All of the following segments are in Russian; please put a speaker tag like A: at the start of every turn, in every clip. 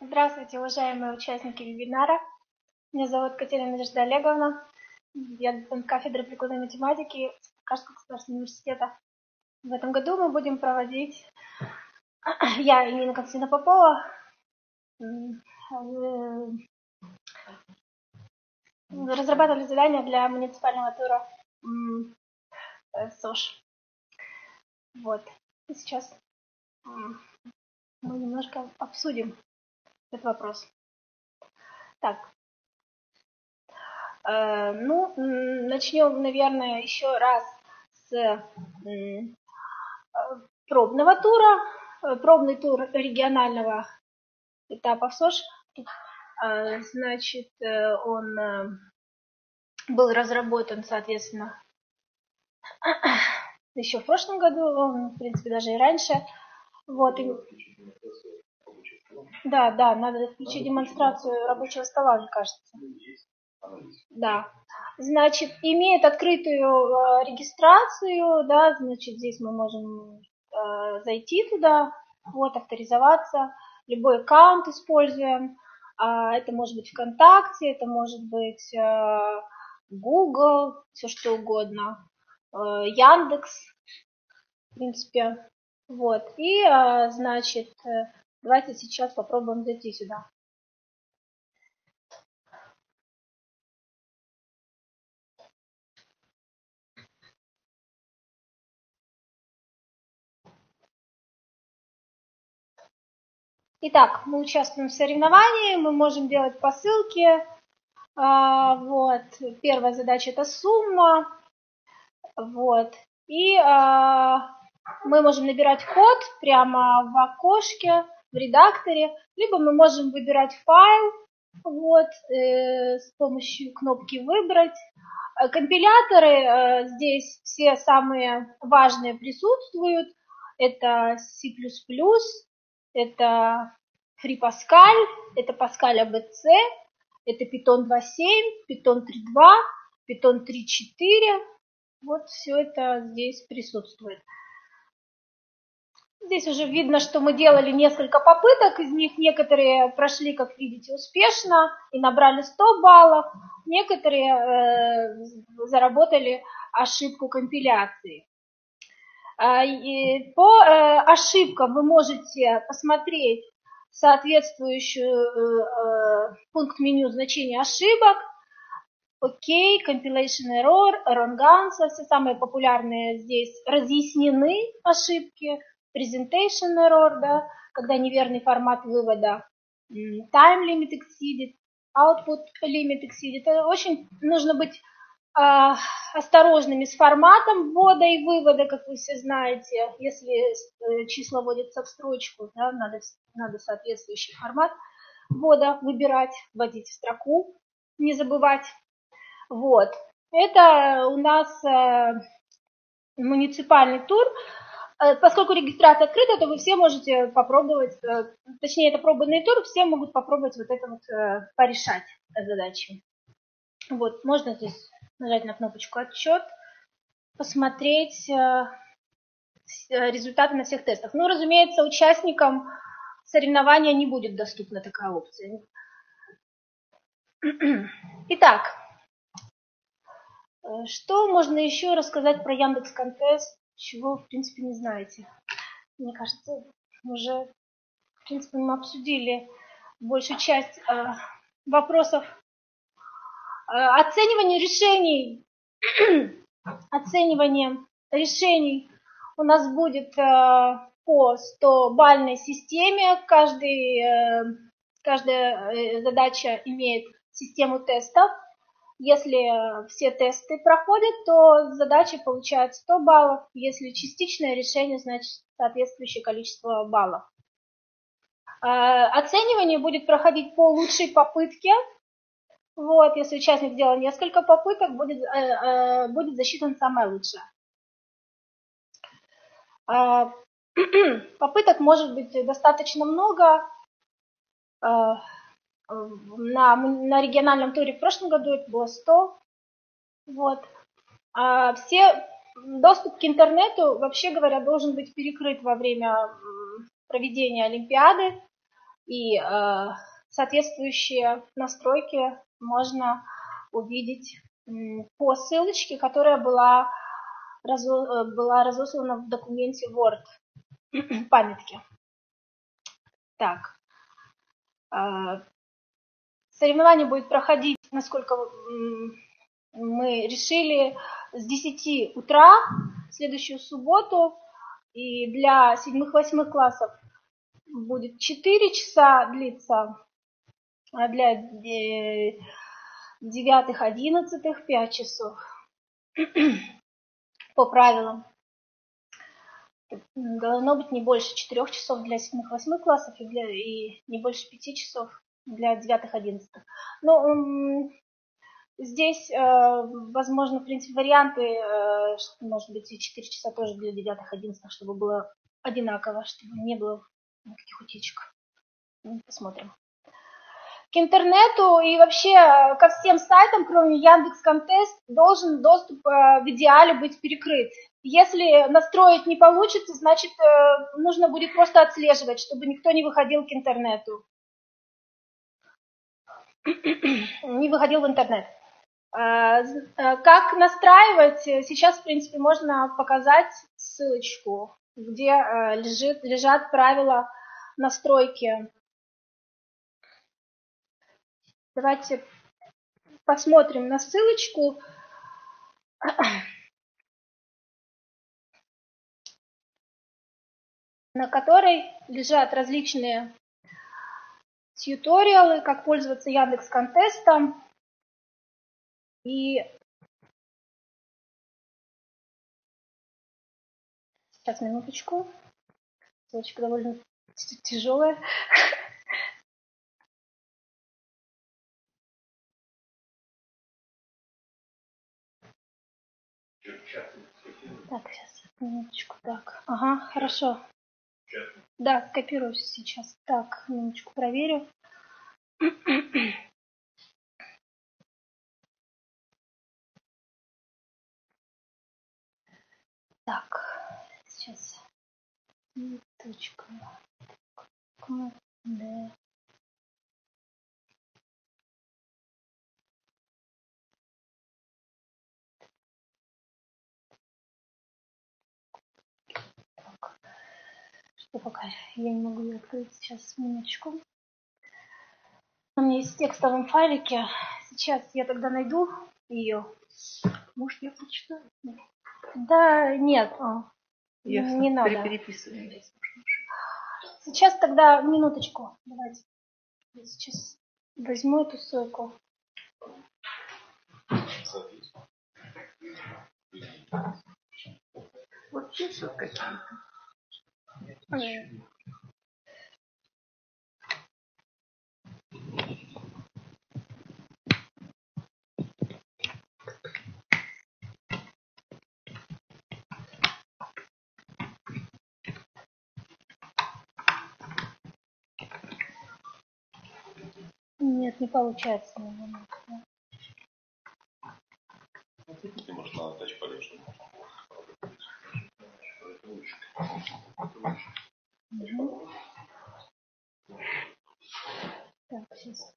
A: Здравствуйте, уважаемые участники вебинара. Меня зовут Катерина Надежда Олеговна. Я доцент кафедры прикладной математики Казанского государственного университета. В этом году мы будем проводить, я и Нина Константиновна Попова, разрабатывали задания для муниципального тура СОЖ. Вот. И сейчас мы немножко обсудим этот вопрос. Так. Начнем, наверное, еще раз с пробного тура. Пробный тур регионального этапа в СОЖ. Значит, он был разработан, соответственно, еще в прошлом году, в принципе, даже и раньше. Вот. Да, надо включить демонстрацию рабочего стола, мне кажется. Да. Значит, имеет открытую регистрацию, да, значит, здесь мы можем зайти туда, вот, авторизоваться, любой аккаунт используем, это может быть ВКонтакте, это может быть Google, все что угодно, Яндекс, в принципе, вот, и, значит, давайте сейчас попробуем зайти сюда. Итак, мы участвуем в соревновании, мы можем делать по ссылке. Вот. Первая задача – это сумма. Вот. И мы можем набирать код прямо в окошке, в редакторе, либо мы можем выбирать файл вот, с помощью кнопки «Выбрать». Компиляторы здесь все самые важные присутствуют. Это C++, это FreePascal, это Pascal ABC, это Python 2.7, Python 3.2, Python 3.4. Вот все это здесь присутствует. Здесь уже видно, что мы делали несколько попыток, из них некоторые прошли, как видите, успешно и набрали 100 баллов, некоторые заработали ошибку компиляции. По ошибкам вы можете посмотреть соответствующую пункт меню значения ошибок. Окей, compilation error, wrong answer, все самые популярные здесь разъяснены ошибки. Presentation error, да, когда неверный формат вывода. Time limit exceeded, output limit exceeded. Очень нужно быть осторожными с форматом ввода и вывода, как вы все знаете. Если числа вводятся в строчку, да, надо соответствующий формат ввода выбирать, вводить в строку, не забывать. Вот. Это у нас муниципальный тур. Поскольку регистрация открыта, то вы все можете попробовать, точнее, это пробный тур, все могут попробовать вот это вот порешать задачи. Вот, можно здесь нажать на кнопочку «Отчет», посмотреть результаты на всех тестах. Ну, разумеется, участникам соревнования не будет доступна такая опция. Итак, что можно еще рассказать про Яндекс.Контест, чего, в принципе, не знаете? Мне кажется, уже, в принципе, мы обсудили большую часть вопросов. Оценивание решений у нас будет по 100-бальной системе. Каждая задача имеет систему тестов. Если все тесты проходят, то задача получает 100 баллов. Если частичное решение, значит соответствующее количество баллов. Оценивание будет проходить по лучшей попытке. Вот, если участник сделал несколько попыток, будет засчитан самое лучшее. Попыток может быть достаточно много. На региональном туре в прошлом году это было 100. Вот. Доступ к интернету, вообще говоря, должен быть перекрыт во время проведения Олимпиады. И соответствующие настройки можно увидеть по ссылочке, которая была разослана в документе Word памятки. Так. Соревнование будет проходить, насколько мы решили, с 10 утра в следующую субботу. И для 7-8 классов будет 4 часа длиться, а для 9-11 5 часов по правилам. Должно быть не больше 4 часов для 7-8 классов и не больше 5 часов для 9-11. Но здесь, возможно, в принципе, варианты, может быть, и 4 часа тоже для 9-11, чтобы было одинаково, чтобы не было никаких утечек. Посмотрим. К интернету и вообще ко всем сайтам, кроме Яндекс.Контест, должен доступ в идеале быть перекрыт. Если настроить не получится, значит, нужно будет просто отслеживать, чтобы никто не выходил к интернету. Не выходил в интернет. Как настраивать, сейчас, в принципе, можно показать ссылочку, где лежат правила настройки. Давайте посмотрим на ссылочку. На которой лежат различные тьюториалы, как пользоваться Яндекс.Контестом. И сейчас, минуточку. Ссылочка довольно тяжелая. Так, сейчас, минуточку. Так, ага, хорошо. Да, копируюсь сейчас. Так, минуточку проверю. Так, сейчас. Минуточку. Да. Так. Что пока я не могу ее открыть. Сейчас, минуточку. У меня есть в текстовом файлике. Сейчас я тогда найду ее. Может, я прочитаю? Да, нет.
B: Ясно.
A: Не надо.
B: Переписываем.
A: Сейчас тогда, минуточку. Давайте. Я сейчас возьму эту ссылку.
B: Вот пишут какие-то.
A: Нет, не получается.
C: Может, надо тачпадом, чтобы
A: Угу. Так, сейчас.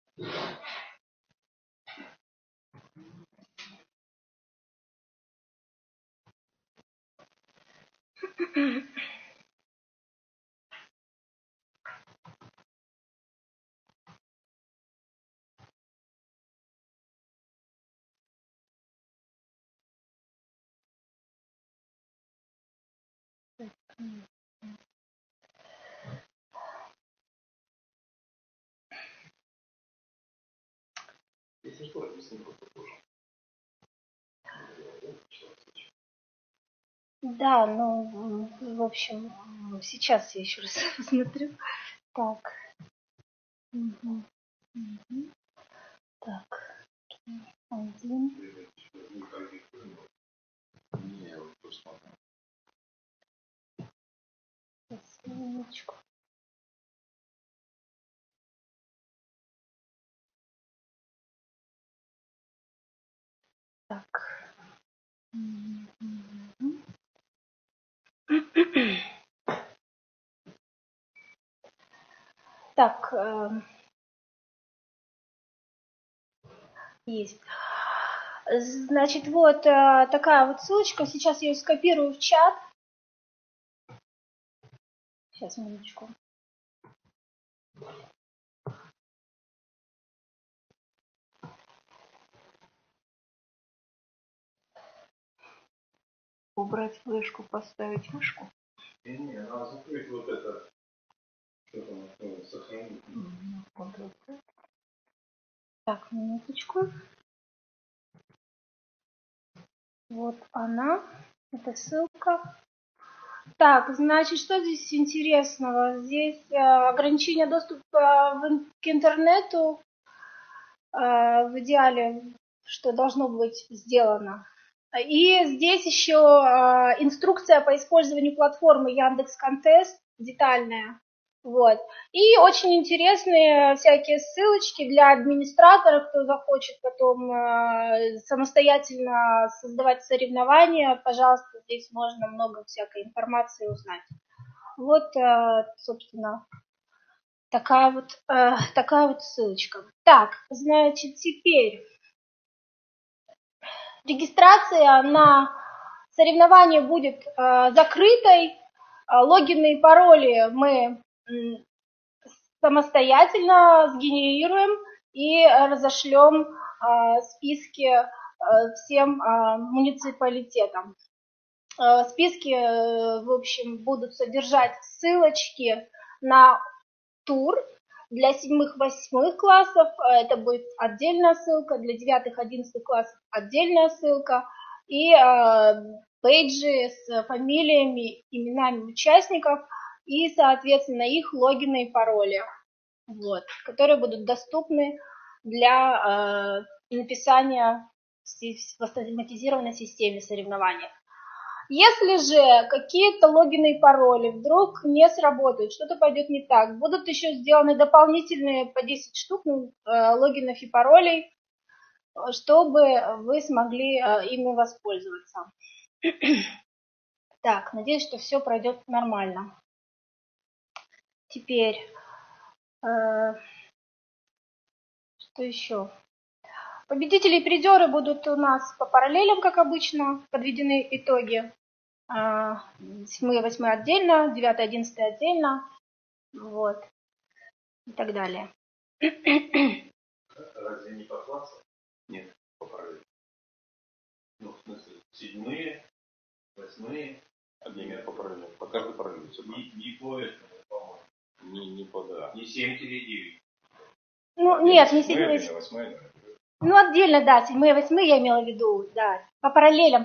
C: если что, объясним просто позже.
A: Да, ну, в общем, сейчас я еще раз посмотрю. Так. Угу. Угу. Так. Один.
C: Не, я вот тоже смотрю.
A: Ссылочку. Так. Так, есть. Значит, вот такая вот ссылочка. Сейчас я ее скопирую в чат. Сейчас, минуточку.
B: Убрать флешку, поставить мышку.
C: Не, надо закрыть вот это. Что там, сохранить.
A: Так, минуточку. Вот она. Это ссылка. Так, значит, что здесь интересного? Здесь ограничение доступа к интернету в идеале, что должно быть сделано. И здесь еще инструкция по использованию платформы Яндекс.Контест детальная. Вот. И очень интересные всякие ссылочки для администраторов, кто захочет потом самостоятельно создавать соревнования. Пожалуйста, здесь можно много всякой информации узнать. Вот, собственно, такая вот ссылочка. Так, значит, теперь регистрация на соревнование будет закрытой. Логины и пароли мы самостоятельно сгенерируем и разошлем списки всем муниципалитетам. Списки, в общем, будут содержать ссылочки на тур для 7-8 классов. Это будет отдельная ссылка, для 9-11 классов отдельная ссылка. И пейджи с фамилиями, именами участников и, соответственно, их логины и пароли, вот, которые будут доступны для написания в автоматизированной системе соревнований. Если же какие-то логины и пароли вдруг не сработают, что-то пойдет не так, будут еще сделаны дополнительные по 10 штук логинов и паролей, чтобы вы смогли ими воспользоваться. Так, надеюсь, что все пройдет нормально. Теперь, что еще? Победители и призеры будут у нас по параллелям, как обычно, подведены итоги. 7-8 отдельно, 9-11 отдельно, вот, и так далее.
C: Разве не по классам? Нет, по параллели. Ну, в смысле, 7-е, 8-е.
D: Одними по параллели. По каждой параллели.
C: Не по этому, по-моему.
D: Не по, да.
C: Не 7-9.
A: Ну, нет, не 7-8.
D: 8.
A: Ну, отдельно, да, 7-8 я имела в виду, да. По параллелям,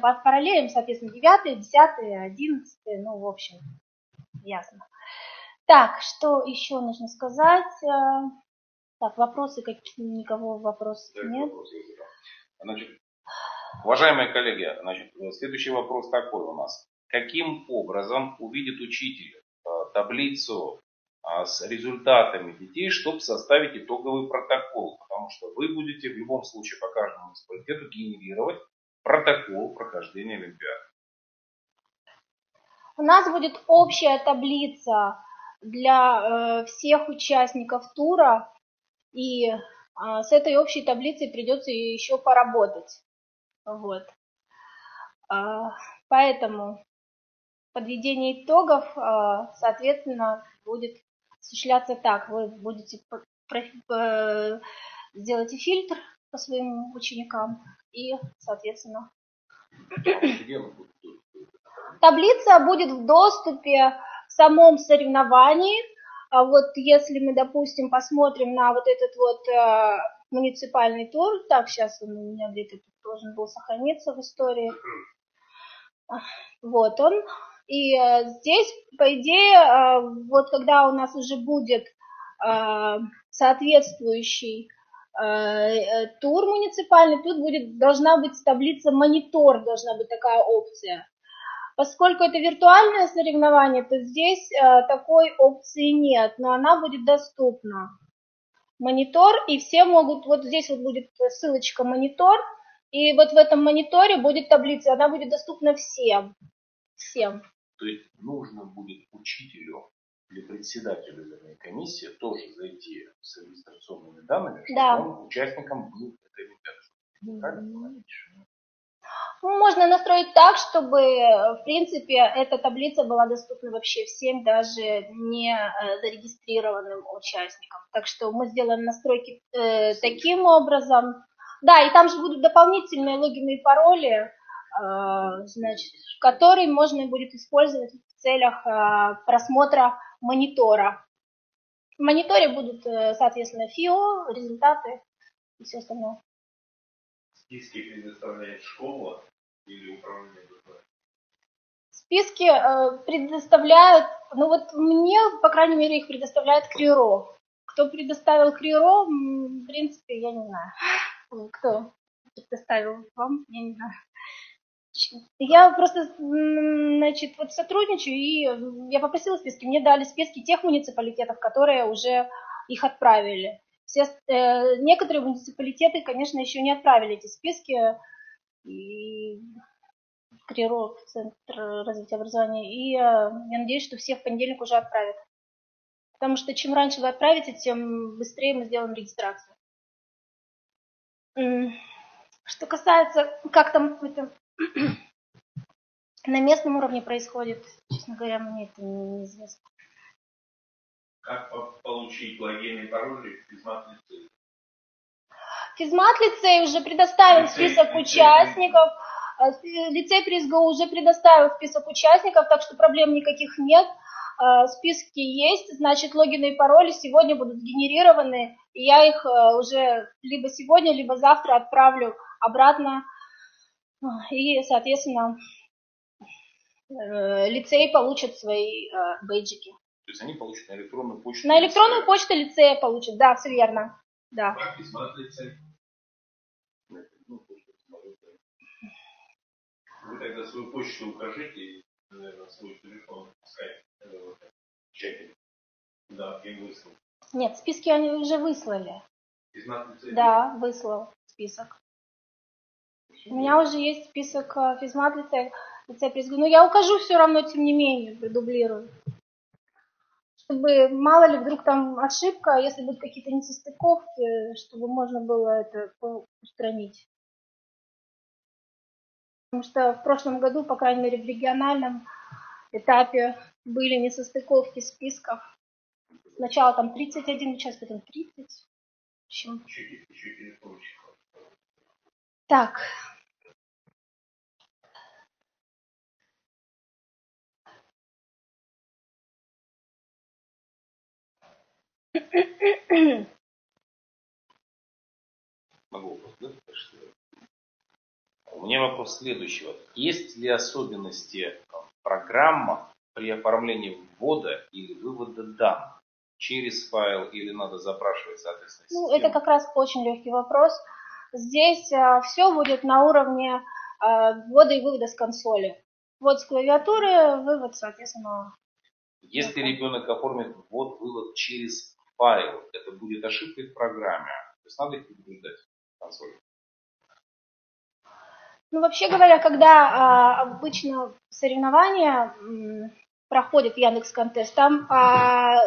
A: соответственно, 9, 10, 11, ну, в общем, ясно. Так, что еще нужно сказать? Так, вопросы какие? Никого вопросов нет?
D: Значит, уважаемые коллеги, значит, следующий вопрос такой у нас. Каким образом увидит учитель таблицу с результатами детей, чтобы составить итоговый протокол? Потому что вы будете в любом случае по каждому муниципалитету генерировать протокол прохождения Олимпиады.
A: У нас будет общая таблица для всех участников тура, и с этой общей таблицей придется еще поработать. Вот. Поэтому подведение итогов, соответственно, будет осуществляться так. Вы будете сделаете фильтр по своим ученикам и, соответственно, таблица будет в доступе в самом соревновании. А вот если мы, допустим, посмотрим на вот этот вот муниципальный тур, так, сейчас он у меня где-то должен был сохраниться в истории. Вот он. И здесь, по идее, вот когда у нас уже будет соответствующий тур муниципальный, тут должна быть таблица монитор, должна быть такая опция. Поскольку это виртуальное соревнование, то здесь такой опции нет, но она будет доступна. Монитор, и все могут, вот здесь вот будет ссылочка монитор, и вот в этом мониторе будет таблица, она будет доступна всем.
D: То есть нужно будет учителю или председателю, вернее, комиссии тоже зайти с регистрационными данными, чтобы
A: Да.
D: он участником был этой олимпиады.
A: Можно настроить так, чтобы, в принципе, эта таблица была доступна вообще всем, даже не зарегистрированным участникам. Так что мы сделаем настройки таким образом. Да, и там же будут дополнительные логины и пароли, значит, которые можно будет использовать в целях просмотра монитора. В мониторе будут, соответственно, ФИО, результаты и все остальное.
C: Списки предоставляет школа или управление ДП?
A: Списки предоставляют, ну вот мне, по крайней мере, их предоставляет КРИРО. Кто предоставил КРИРО, в принципе, я не знаю. Кто предоставил вам, я не знаю. Я просто, значит, вот сотрудничаю, и я попросила списки. Мне дали списки тех муниципалитетов, которые уже их отправили. Некоторые муниципалитеты, конечно, еще не отправили эти списки. И КРИРО, Центр развития образования. И я надеюсь, что все в понедельник уже отправят. Потому что чем раньше вы отправите, тем быстрее мы сделаем регистрацию. Что касается, как там это на местном уровне происходит, честно говоря, мне это неизвестно.
C: Как получить логин и пароли в физмат-лицее?
A: Физмат-лицей уже предоставил список участников. Лицей при СГУ уже предоставил список участников, так что проблем никаких нет. Списки есть, значит, логины и пароли сегодня будут сгенерированы, и я их уже либо сегодня, либо завтра отправлю обратно, и, соответственно, лицей получит свои бейджики.
D: То есть они получат на электронную почту?
A: На электронную почту лицея получат, да, все верно. Да.
C: Как физмат-лицей? Вы тогда свою почту укажите и, наверное, свой телефон, скайп, чекинг. Да, им выслал.
A: Нет, списки они уже выслали.
C: Физмат-лицей?
A: Да, выслал список. У меня уже есть список физмат-лицея, лицея при СГУ. Но я укажу все равно, тем не менее, продублирую. Чтобы, мало ли, вдруг там ошибка, если будут какие-то несостыковки, чтобы можно было это устранить. Потому что в прошлом году, по крайней мере, в региональном этапе были несостыковки списков. Сначала там 31 участок, потом 30. В общем. Так.
D: Могу вопрос, да? У меня вопрос следующий. Есть ли особенности программы при оформлении ввода или вывода данных через файл или надо запрашивать, соответственно, систему?
A: Ну, это как раз очень легкий вопрос. Здесь все будет на уровне ввода и вывода с консоли. Ввод с клавиатуры, вывод, соответственно.
D: Если ребенок оформит ввод-вывод через файл, это будет ошибкой в программе. То есть надо их предупреждать в консоли.
A: Ну, вообще говоря, когда обычно соревнования проходят Яндекс.Контест, там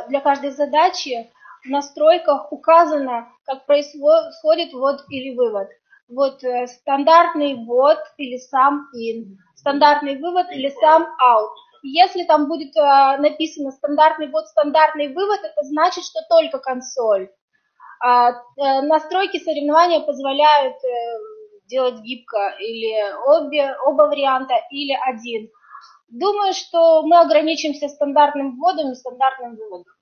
A: для каждой задачи в настройках указано, как происходит ввод или вывод. Вот стандартный ввод или сам in, стандартный вывод или сам out. Если там будет написано стандартный ввод, стандартный вывод, это значит, что только консоль. Настройки соревнования позволяют делать гибко или оба варианта, или один. Думаю, что мы ограничимся стандартным вводом и стандартным выводом.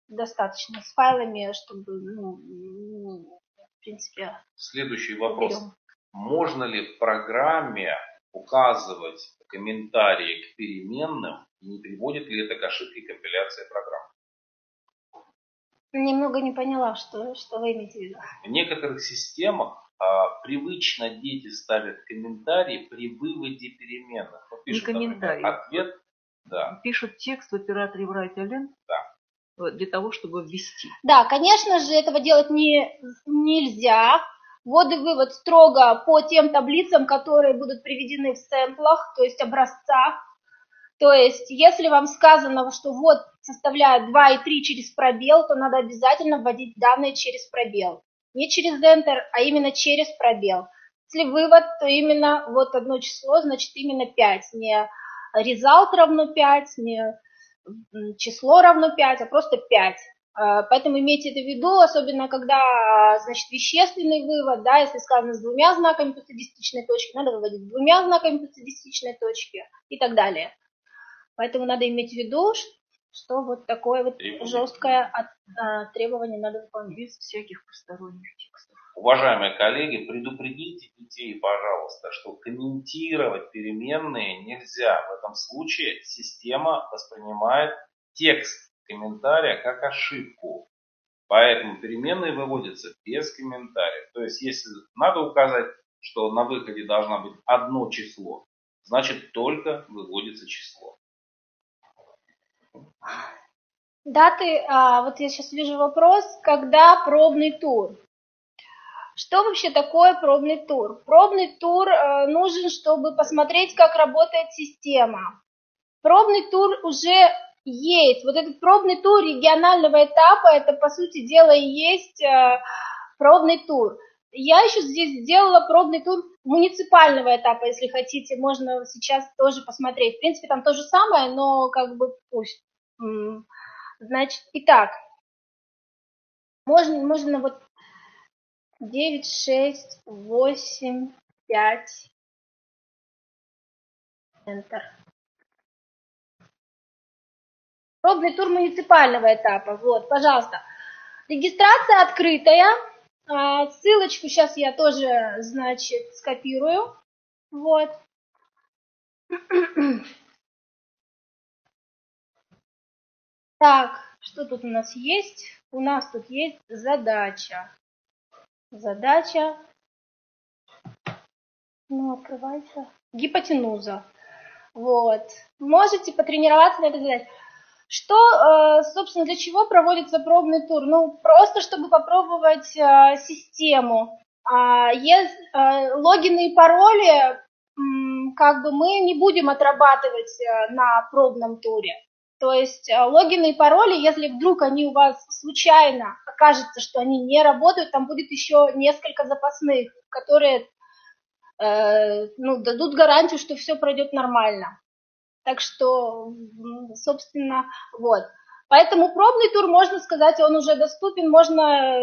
A: Достаточно с файлами, чтобы, в принципе...
D: Следующий вопрос.
A: Берем.
D: Можно ли в программе указывать комментарии к переменным, и не приводит ли это к ошибке компиляции программы?
A: Немного не поняла, что вы имеете в виду.
D: В некоторых системах привычно дети ставят комментарии при выводе переменных. Вот пишут,
B: не комментарий.
D: Ответ, да.
B: Пишут текст в операторе write-len для того, чтобы ввести.
A: Да, конечно же, этого делать нельзя. Ввод и вывод строго по тем таблицам, которые будут приведены в сэмплах, то есть образцах. То есть, если вам сказано, что вот составляют 2 и 3 через пробел, то надо обязательно вводить данные через пробел. Не через Enter, а именно через пробел. Если вывод, то именно вот одно число, значит именно 5. Не result равно 5, не число равно 5, а просто 5. Поэтому имейте это в виду, особенно когда, значит, вещественный вывод, да, если сказано с 2 знаками после десятичной точки, надо выводить 2 знаками после десятичной точки и так далее. Поэтому надо иметь в виду, что вот такое вот жесткое требование надо выполнять.
B: Без всяких посторонних текстов.
D: Уважаемые коллеги, предупредите детей, пожалуйста, что комментировать переменные нельзя. В этом случае система воспринимает текст комментария как ошибку. Поэтому переменные выводятся без комментариев. То есть, если надо указать, что на выходе должно быть одно число, значит только выводится число.
A: Даты, вот я сейчас вижу вопрос, когда пробный тур? Что вообще такое пробный тур? Пробный тур нужен, чтобы посмотреть, как работает система. Пробный тур уже есть. Вот этот пробный тур регионального этапа, это по сути дела и есть пробный тур. Я еще здесь сделала пробный тур муниципального этапа, если хотите, можно сейчас тоже посмотреть. В принципе, там то же самое, но как бы пусть. Значит, итак, можно вот 9, 6, 8, 5, Enter. Пробный тур муниципального этапа. Вот, пожалуйста. Регистрация открытая. Ссылочку сейчас я тоже, значит, скопирую. Вот. Так, что тут у нас есть? У нас тут есть задача. Задача. Ну, открывается. Гипотенуза. Вот. Можете потренироваться на этой задаче. Что, собственно, для чего проводится пробный тур? Ну, просто чтобы попробовать систему. Логины и пароли как бы мы не будем отрабатывать на пробном туре. То есть логины и пароли, если вдруг они у вас случайно окажется, что они не работают, там будет еще несколько запасных, которые дадут гарантию, что все пройдет нормально. Так что, собственно, вот. Поэтому пробный тур, можно сказать, он уже доступен, можно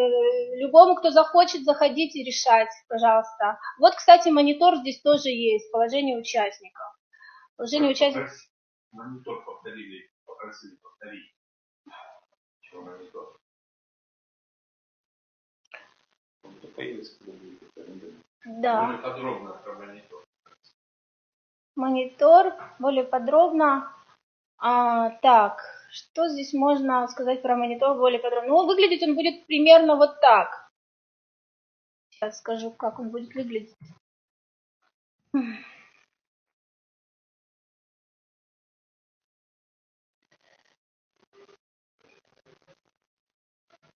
A: любому, кто захочет, заходить и решать, пожалуйста. Вот, кстати, монитор здесь тоже есть, положение участников. Положение участников.
C: Монитор попросили повторить. Чего монитор?
A: Да.
C: Более подробно про монитор.
A: Монитор, более подробно. Так, что здесь можно сказать про монитор более подробно? Ну, выглядеть он будет примерно вот так. Сейчас скажу, как он будет выглядеть.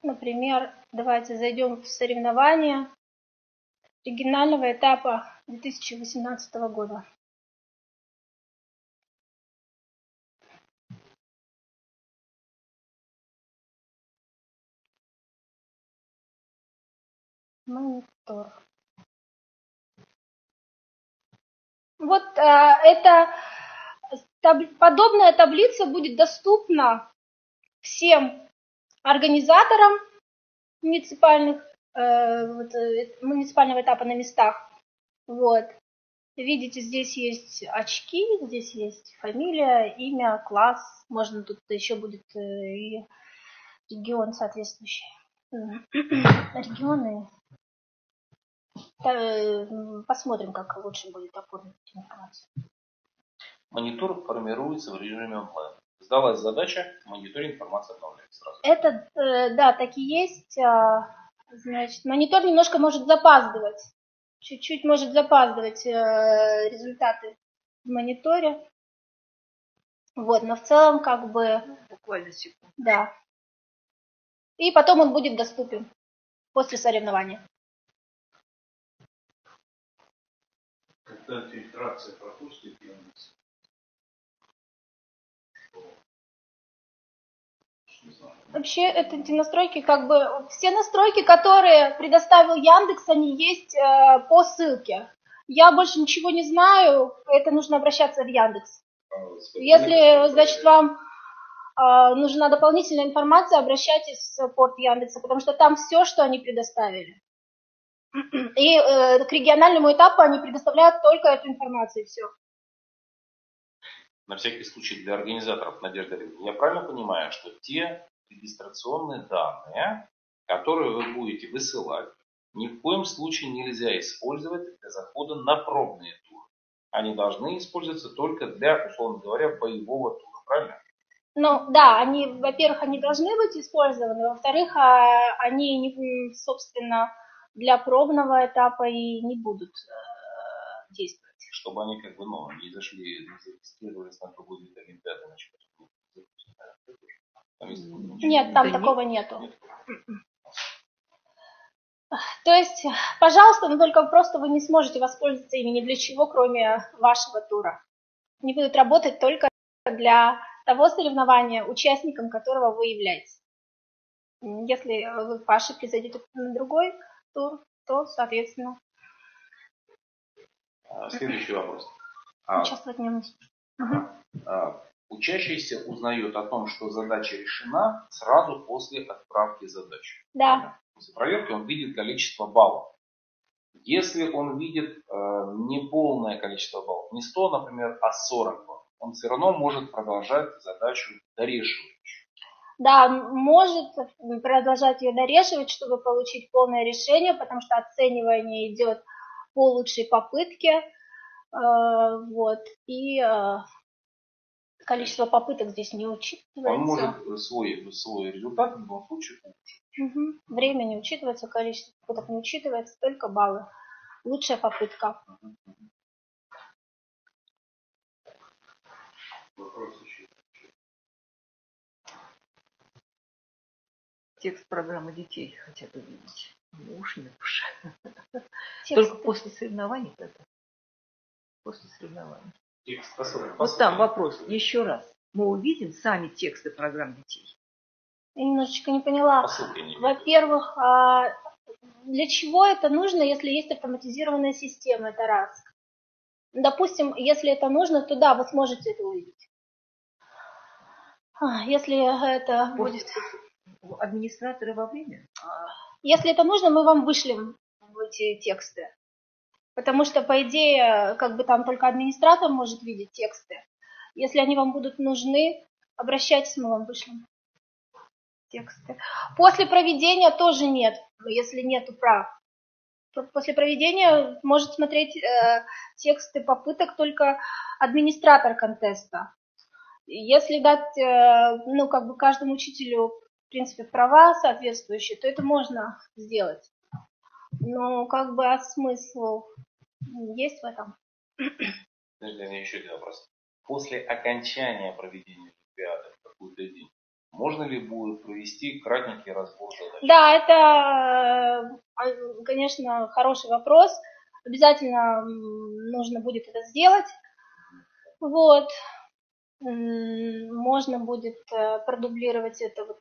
A: Например, давайте зайдем в соревнования регионального этапа 2018 года. Монитор. Вот подобная таблица будет доступна всем организаторам муниципального этапа на местах. Вот. Видите, здесь есть очки, здесь есть фамилия, имя, класс. Можно тут еще будет и регион соответствующий. Регионы. Посмотрим, как лучше будет оформить информацию.
D: Монитор формируется в режиме онлайн. Сдалась задача, в мониторе информация обновляется сразу.
A: Это, да, так и есть. Значит, монитор немножко может запаздывать. Чуть-чуть может запаздывать результаты в мониторе. Вот, но в целом как бы...
B: Буквально секунду.
A: Да. И потом он будет доступен после соревнования.
C: Когда фильтрация пропустит,
A: Вообще, эти настройки, как бы, все настройки, которые предоставил Яндекс, они есть по ссылке. Я больше ничего не знаю, это нужно обращаться в Яндекс. Если, значит, вам нужна дополнительная информация, обращайтесь в саппорт Яндекса, потому что там все, что они предоставили. И к региональному этапу они предоставляют только эту информацию, и все.
D: На всякий случай для организаторов, Надежда Олеговна, я правильно понимаю, что те регистрационные данные, которые вы будете высылать, ни в коем случае нельзя использовать для захода на пробные туры. Они должны использоваться только для, условно говоря, боевого тура, правильно?
A: Ну, да, они, во-первых, они должны быть использованы, во-вторых, они, собственно, для пробного этапа и не будут действовать.
D: Чтобы они как бы, не зашли, не зарегистрировались на другой вид Олимпиады, значит,
A: нет, там такого нету. То есть, пожалуйста, но только просто вы не сможете воспользоваться ими ни для чего, кроме вашего тура. Они будут работать только для того соревнования, участником которого вы являетесь. Если вы по ошибке зайдете на другой тур, то, соответственно...
D: Следующий вопрос.
A: Участвовать не можете.
D: Учащийся узнает о том, что задача решена сразу после отправки задачи.
A: Да.
D: После проверки он видит количество баллов. Если он видит не полное количество баллов, не 100, например, а 40 баллов, он все равно может продолжать задачу дорешивать.
A: Да, может продолжать ее дорешивать, чтобы получить полное решение, потому что оценивание идет по лучшей попытке. Вот. И количество попыток здесь не учитывается.
D: Он может свой результат в любом случае улучшить.
A: Время не учитывается, количество попыток не учитывается, только баллы. Лучшая попытка.
C: Вопрос еще.
B: Текст программы детей хотят увидеть. Ну уж нет уж.
A: Текст.
B: Только после соревнований это. После соревнований.
C: Текст
B: Вот там вопрос. Еще раз. Мы увидим сами тексты программ детей?
A: Я немножечко не поняла. Во-первых, для чего это нужно, если есть автоматизированная система? Это раз. Допустим, если это нужно, то да, вы сможете это увидеть. Если это будет...
B: Администраторы во время?
A: Если это нужно, мы вам вышлем эти тексты. Потому что, по идее, как бы там только администратор может видеть тексты. Если они вам будут нужны, обращайтесь, мы вам вышлем тексты. После проведения тоже нет, если нету прав. После проведения может смотреть тексты попыток только администратор контеста. Если дать, как бы каждому учителю, в принципе, права соответствующие, то это можно сделать. Но как бы смысл есть в этом?
D: Подожди, у меня еще один вопрос. После окончания проведения Олимпиады в какой-то день, можно ли будет провести кратенький разбор задач?
A: Да, это, конечно, хороший вопрос. Обязательно нужно будет это сделать. Вот. Можно будет продублировать это вот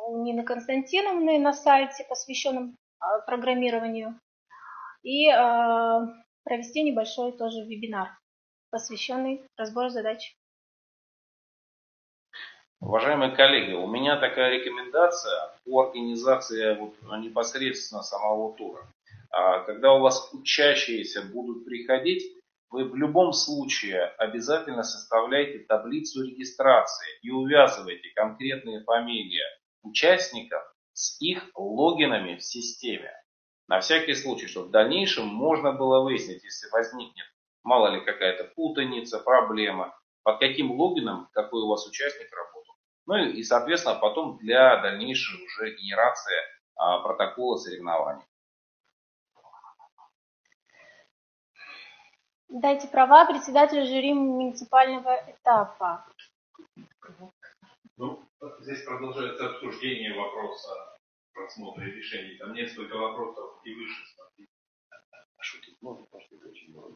A: у Нины Константиновны на сайте, посвященном программированию, и провести небольшой тоже вебинар, посвященный разбору задач.
D: Уважаемые коллеги, у меня такая рекомендация по организации непосредственно самого тура. Когда у вас учащиеся будут приходить, вы в любом случае обязательно составляйте таблицу регистрации и увязывайте конкретные фамилии участников с их логинами в системе. На всякий случай, чтобы в дальнейшем можно было выяснить, если возникнет, мало ли какая-то путаница, проблема, под каким логином какой у вас участник работал. Ну и, соответственно, потом для дальнейшей уже генерации протокола соревнований.
A: Дайте права председателю жюри муниципального этапа.
C: Здесь продолжается обсуждение вопроса просмотра решений. Там несколько вопросов и выше смотрите.
D: Шутить можно, потому что это очень много.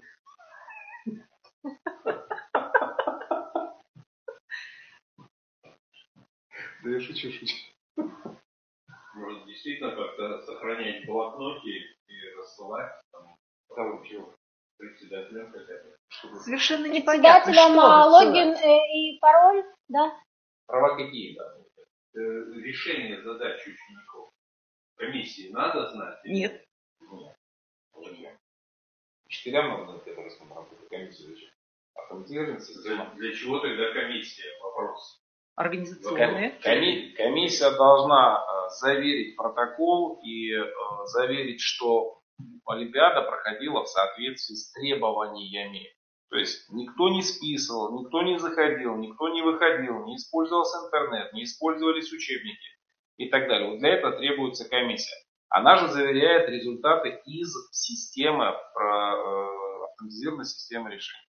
D: Да я шучу.
C: Может, действительно как-то сохранять в блокноте и рассылать там, председателям хотя бы.
B: Совершенно непонятно,
A: Председателям
B: что
A: логин и пароль, да?
D: Права какие? Да?
C: Решение задач учеников. Комиссии надо знать?
B: Нет.
D: Нет. Учителям надо знать, которые работают комиссию зачем? Автоматизированная система.
C: Для чего тогда комиссия? Вопрос.
B: Организационные.
D: Комиссия должна заверить протокол и заверить, что Олимпиада проходила в соответствии с требованиями. То есть никто не списывал, никто не заходил, никто не выходил, не использовался интернет, не использовались учебники и так далее. Вот для этого требуется комиссия. Она же заверяет результаты из системы, автоматизированной системы решений.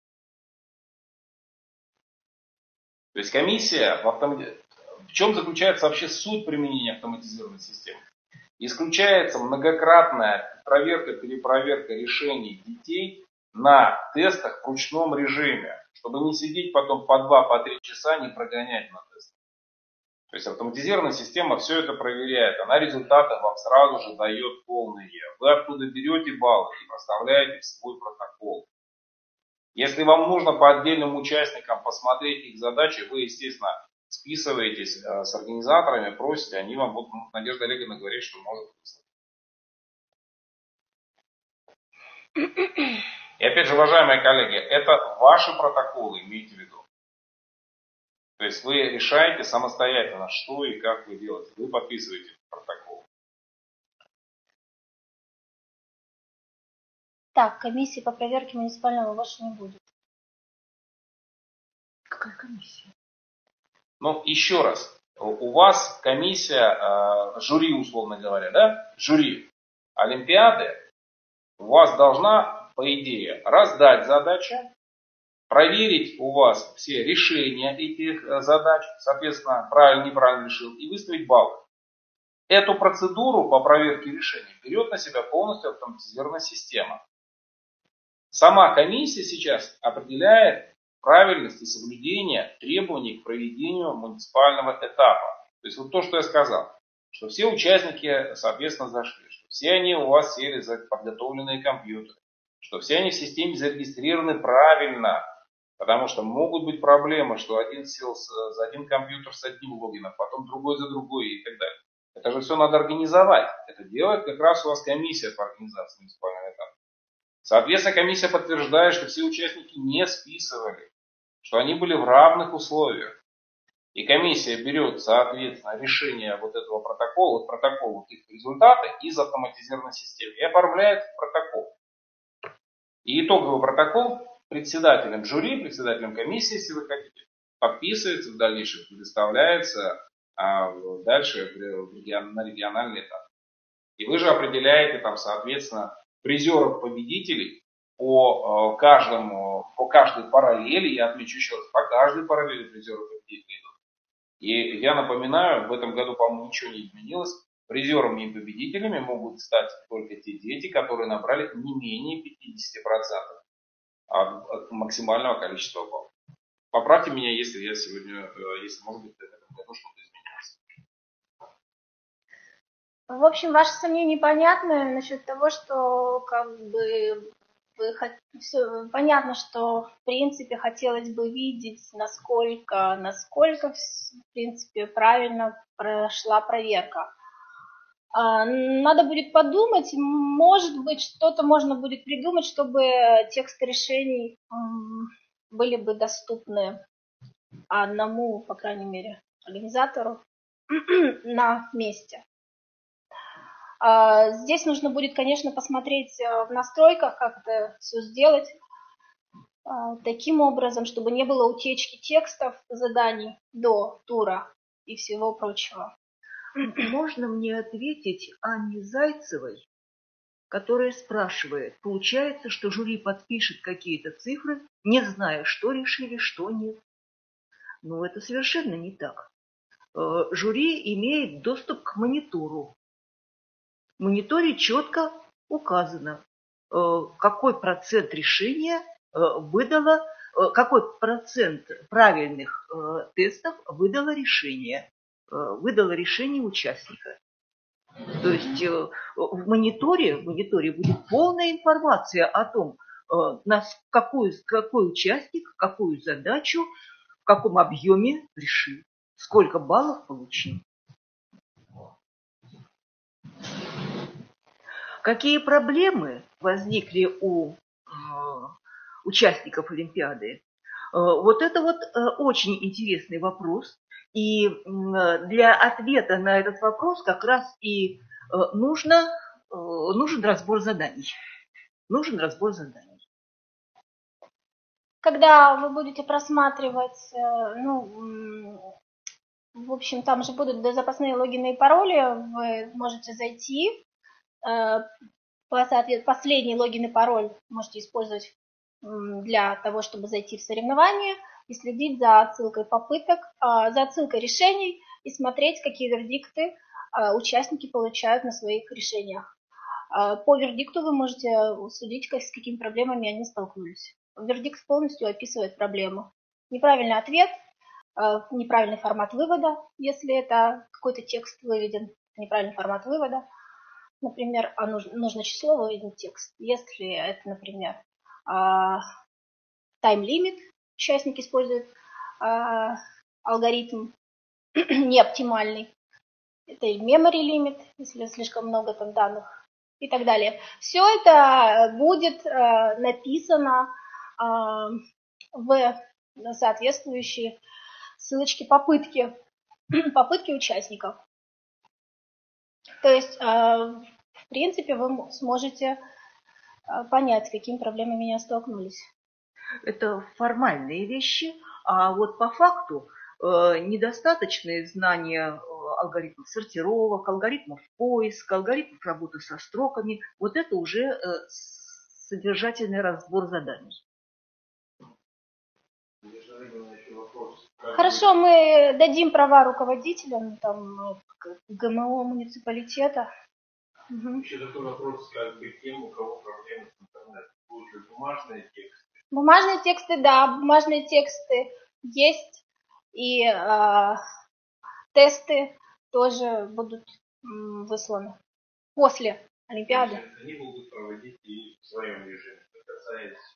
D: То есть комиссия в чем заключается вообще суть применения автоматизированной системы? Исключается многократная проверка-перепроверка решений детей на тестах в ручном режиме, чтобы не сидеть потом по 2-3 часа, не прогонять на тест. То есть автоматизированная система все это проверяет, она результаты вам сразу же дает полные. Вы оттуда берете баллы и проставляете в свой протокол. Если вам нужно по отдельным участникам посмотреть их задачи, вы, естественно, списываетесь с организаторами, просите, они вам будут, Надежда Олеговна говорит, что может выслать. И опять же, уважаемые коллеги, это ваши протоколы, имейте в виду. То есть вы решаете самостоятельно, что и как вы делаете. Вы подписываете протокол.
A: Так, комиссии по проверке муниципального больше не будет.
B: Какая комиссия?
D: Ну, еще раз. У вас комиссия, жюри, условно говоря, да? Жюри Олимпиады у вас должна, по идее, раздать задачи, проверить у вас все решения этих задач, соответственно, правильно, неправильно решил, и выставить баллы. Эту процедуру по проверке решений берет на себя полностью автоматизированная система. Сама комиссия сейчас определяет правильность и соблюдение требований к проведению муниципального этапа. То есть вот то, что я сказал, что все участники, соответственно, зашли, что все они у вас сели за подготовленные компьютеры, что все они в системе зарегистрированы правильно, потому что могут быть проблемы, что один сел за один компьютер с одним логином, потом другой за другой и так далее. Это же все надо организовать. Это делает как раз у вас комиссия по организации муниципального этапа. Соответственно, комиссия подтверждает, что все участники не списывали, что они были в равных условиях. И комиссия берет, соответственно, решение вот этого протокола, вот протокол вот их результаты из автоматизированной системы и оформляет в протокол. И итоговый протокол председателем жюри, председателем комиссии, если вы хотите, подписывается, в дальнейшем предоставляется дальше на региональный этап. И вы же определяете там, соответственно, призеров-победителей по каждой параллели, я отмечу еще раз, по каждой параллели призеры-победители идут. И я напоминаю, в этом году, по-моему, ничего не изменилось. Призерами и победителями могут стать только те дети, которые набрали не менее 50% от максимального количества баллов. Поправьте меня, если я сегодня, если может быть в этом году что-то изменилось.
A: В общем, ваши сомнения понятны насчет того, что как бы все понятно, что в принципе хотелось бы видеть, насколько в принципе правильно прошла проверка. Надо будет подумать, может быть, что-то можно будет придумать, чтобы тексты решений были бы доступны одному, по крайней мере, организатору на месте. Здесь нужно будет, конечно, посмотреть в настройках, как это все сделать таким образом, чтобы не было утечки текстов заданий до тура и всего прочего.
B: Можно мне ответить Анне Зайцевой, которая спрашивает, получается, что жюри подпишет какие-то цифры, не зная, что решили, что нет. Но это совершенно не так. Жюри имеет доступ к монитору. В мониторе четко указано, какой процент решения выдало, какой процент правильных тестов выдало решение участника. То есть в мониторе будет полная информация о том, какой участник, какую задачу, в каком объеме решил, сколько баллов получил. Какие проблемы возникли у участников Олимпиады? Вот это вот очень интересный вопрос. И для ответа на этот вопрос как раз и нужен разбор заданий. Нужен разбор заданий.
A: Когда вы будете просматривать, в общем, там же будут запасные логины и пароли, вы можете зайти, последний логин и пароль можете использовать для того, чтобы зайти в соревнования и следить за отсылкой попыток, за отсылкой решений и смотреть, какие вердикты участники получают на своих решениях. По вердикту вы можете судить, с какими проблемами они столкнулись. Вердикт полностью описывает проблему. Неправильный ответ, неправильный формат вывода, если это какой-то текст выведен, неправильный формат вывода. Например, нужно число выведен текст. Если это, например, тайм-лимит, участник использует алгоритм неоптимальный. Это memory limit, если слишком много там данных и так далее. Все это будет написано в соответствующие ссылочки попытки участников. То есть, в принципе, вы сможете понять, с какими проблемами они столкнулись.
B: Это формальные вещи, а вот по факту недостаточные знания алгоритмов сортировок, алгоритмов поиска, алгоритмов работы со строками, вот это уже содержательный разбор заданий.
A: Хорошо, мы дадим права руководителям там, ГМО муниципалитета.
C: Еще такой вопрос, тем, у кого проблемы с интернетом. Будут ли бумажные тексты?
A: Бумажные тексты, да, бумажные тексты есть. И тесты тоже будут высланы после Олимпиады.
C: Они будут проводить и в своем режиме.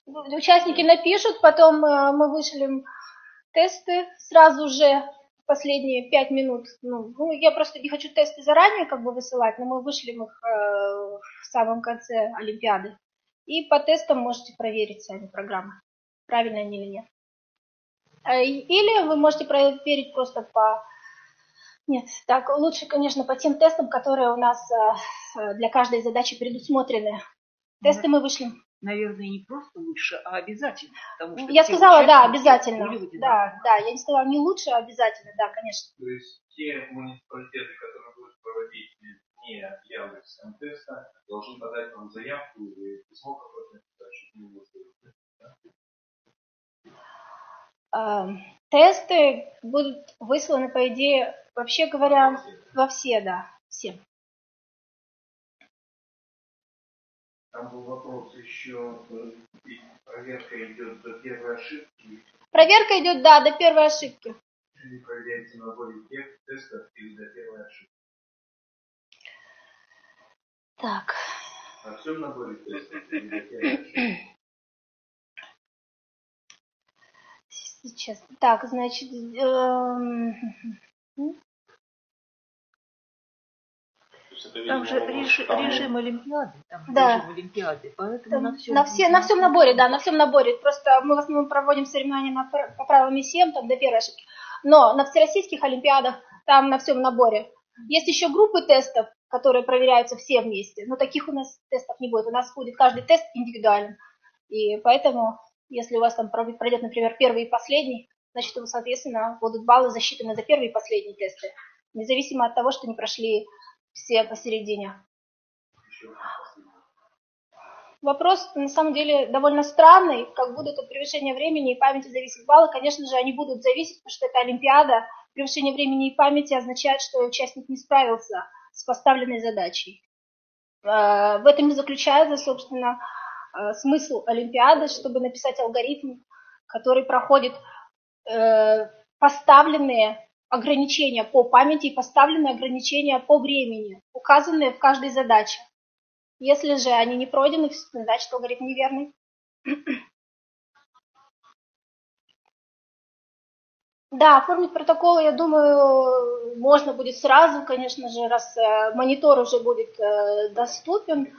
A: Участники напишут, потом мы вышлем тесты сразу же в последние 5 минут. Я просто не хочу тесты заранее высылать, но мы вышлем их в самом конце Олимпиады. И по тестам можете проверить сами программы, правильно они или нет. Или вы можете проверить просто по... Нет, так лучше, конечно, по тем тестам, которые у нас для каждой задачи предусмотрены. Тесты мы вышлем.
B: Наверное, не просто лучше, а обязательно. Потому что
A: я сказала, да, обязательно. Да, я не сказала не лучше, а обязательно, да, конечно.
C: То есть те муниципалитеты, которые будут проводить не Яндекс теста, должны подать вам заявку или письмо какое-то, чтобы не
A: Тесты будут высланы, по идее, вообще говоря, во все, да, всем.
C: Там был вопрос еще, проверка идет до первой ошибки.
A: Проверка идет, да, до первой ошибки.
C: Или проверяется на наборе тестов или до первой ошибки?
A: Так.
C: На всем наборе тестов или до первой ошибки?
A: Сейчас. Так, значит...
B: Там же режим Олимпиады.
A: Да.
B: Режим Олимпиады, поэтому
A: на всем наборе, да, на всем наборе. Просто мы в основном проводим соревнования по правилам ИСМ, там до первой ошибки. Но на всероссийских Олимпиадах там на всем наборе. Есть еще группы тестов, которые проверяются все вместе. Но таких у нас тестов не будет. У нас будет каждый тест индивидуален. И поэтому, если у вас там пройдет, например, первый и последний, значит, соответственно, будут баллы засчитаны за первые и последние тесты. Независимо от того, что не прошли все посередине. Вопрос, на самом деле, довольно странный. Как будут от превышения времени и памяти зависеть баллы. Конечно же, они будут зависеть, потому что это Олимпиада. Превышение времени и памяти означает, что участник не справился с поставленной задачей. В этом и заключается, собственно, смысл Олимпиады, чтобы написать алгоритм, который проходит поставленные ограничения по памяти и поставлены ограничения по времени, указанные в каждой задаче. Если же они не пройдены, значит алгоритм неверный. Да, оформить протокол, я думаю, можно будет сразу, конечно же, раз монитор уже будет доступен.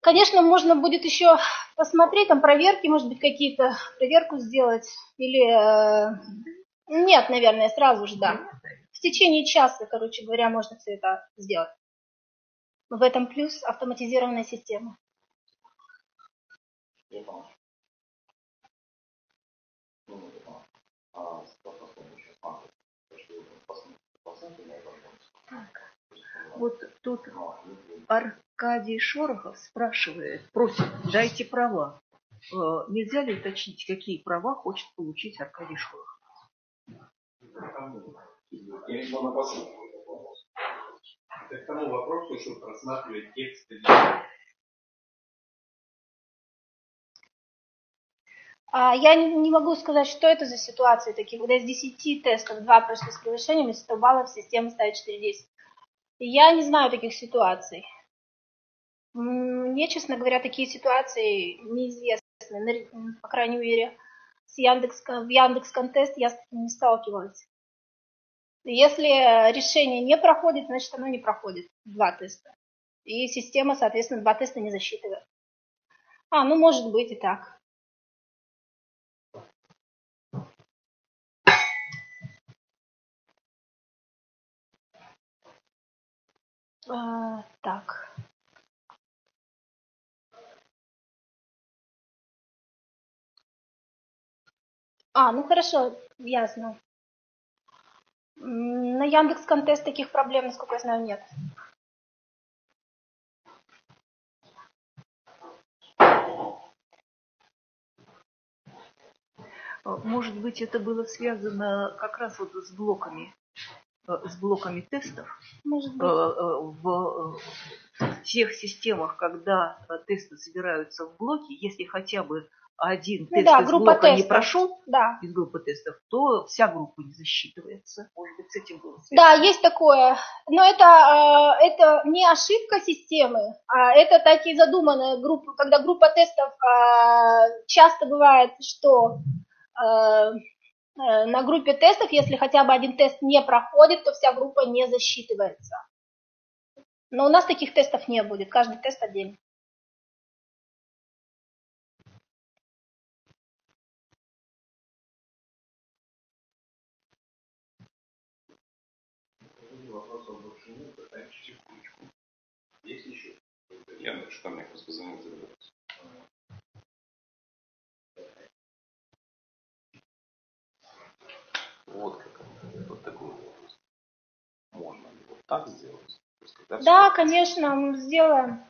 A: Конечно, можно будет еще посмотреть, там проверки, может быть, какие-то, проверку сделать. Или нет, наверное, сразу же, да. В течение часа, короче говоря, можно все это сделать. В этом плюс автоматизированная система.
B: Вот тут Аркадий Шорохов спрашивает, просит, дайте права. Нельзя ли уточнить, какие права хочет получить Аркадий Шорохов?
C: Это к тому вопросу, что просматривать текст.
A: Я не могу сказать, что это за ситуации такие, когда из 10 тестов 2 прошли с превышением, из 100 баллов система ставит 4-10. Я не знаю таких ситуаций. Мне, честно говоря, такие ситуации неизвестны. По крайней мере, в Яндекс.Контест я с таким не сталкивалась. Если решение не проходит, значит оно не проходит. 2 теста. И система, соответственно, 2 теста не засчитывает. Ну может быть и так. Так. Ну хорошо, ясно. На Яндекс.Контест таких проблем, насколько я знаю, нет.
B: Может быть, это было связано как раз вот с блоками тестов.
A: Может быть.
B: В тех системах, когда тесты собираются в блоки, если хотя бы один тест из блока не прошел, из группы тестов, то вся группа не засчитывается. Может быть, с этим было связано.
A: Да, есть такое. Но это не ошибка системы, а это так и задуманная группа. Когда группа тестов, часто бывает, что на группе тестов, если хотя бы один тест не проходит, то вся группа не засчитывается. Но у нас таких тестов не будет, каждый тест отдельно.
C: Есть еще?
D: Я что мне просто заметил. Вот как вот такой вопрос. Можно ли вот так сделать? Есть,
A: да, конечно, мы сделаем.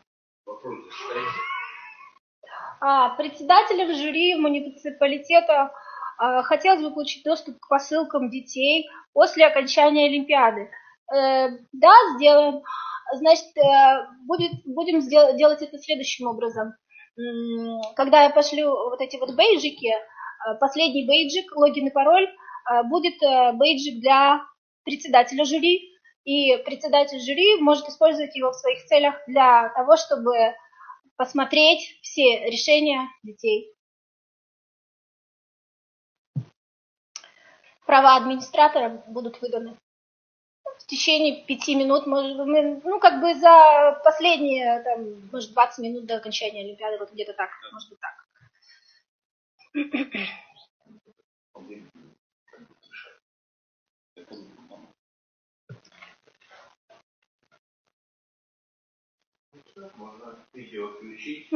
C: Вопрос зачитайте.
A: Председателям жюри муниципалитета хотелось бы получить доступ к посылкам детей после окончания Олимпиады. Да, сделаем. Значит, будем делать это следующим образом. Когда я пошлю вот эти вот бейджики, последний бейджик, логин и пароль, будет бейджик для председателя жюри. И председатель жюри может использовать его в своих целях для того, чтобы посмотреть все решения детей. Права администратора будут выданы в течение 5 минут, как бы за последние, там, может, 20 минут до окончания Олимпиады, вот где-то так, может быть так.
C: Можно видео включить.